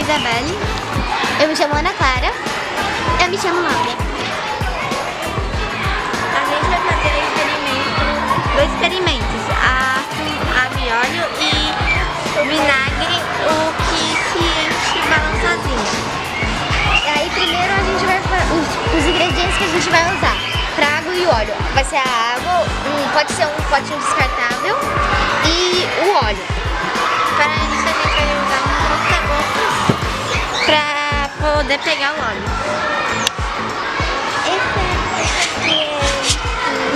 Isabelle. Eu me chamo Ana Clara. Eu me chamo Laura. A gente vai fazer dois experimentos. A miólio e o vinagre, o que enche balão sozinho. Aí primeiro a gente vai os ingredientes que a gente vai usar para água e óleo. Vai ser a água, pode ser um potinho descartável e o óleo. Para isso a gente vai usar um gota-gotas para poder pegar o óleo.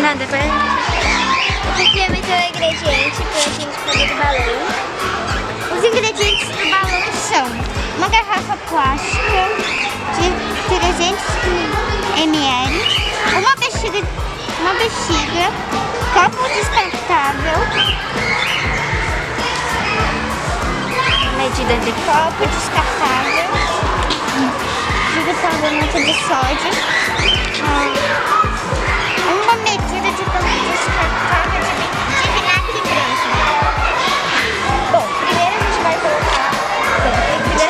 Não, depois Esse aqui é o ingrediente para a gente fazer o balão. Os ingredientes do balão são uma garrafa plástica de 300 ml, uma bexiga, copo descartável, medida de copo descartável, bicarbonato de sódio, uma medida de copo descartável de vinagre branco. Bom, primeiro a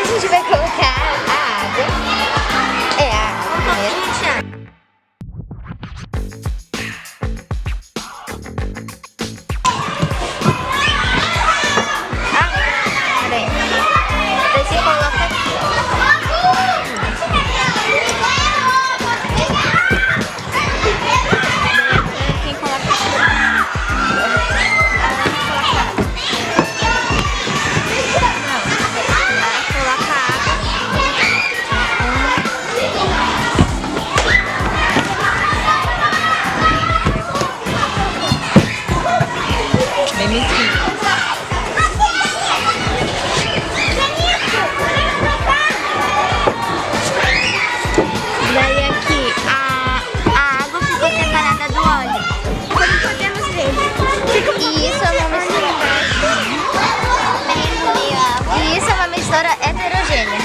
gente vai colocar a água. É a água primeiro. Peraí. Daí você coloca aqui. Quem coloca aqui? Coloca água. Daí aqui a água ficou separada do óleo. Como podemos ver? E isso é uma mistura heterogênea.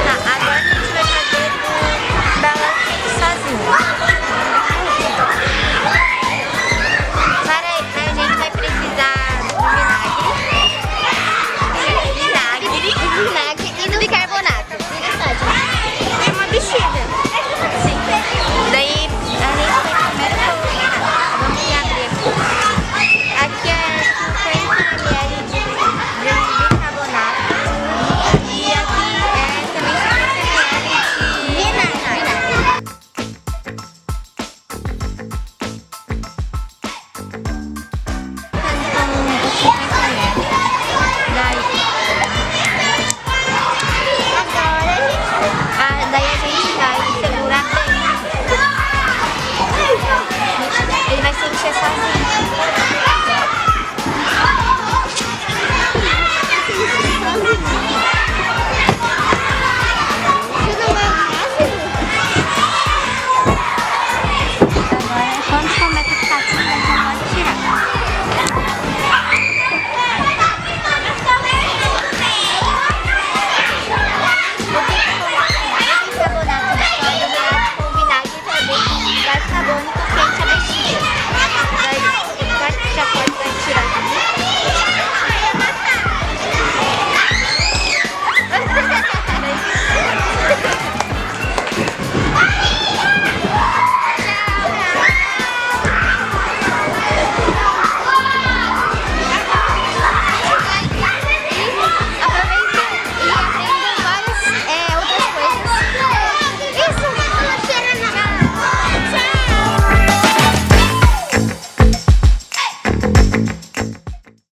Tá, agora a gente vai fazer o balão sozinho. Para a gente vai precisar do vinagre E do bicarbonato. e uma bexiga. Sim.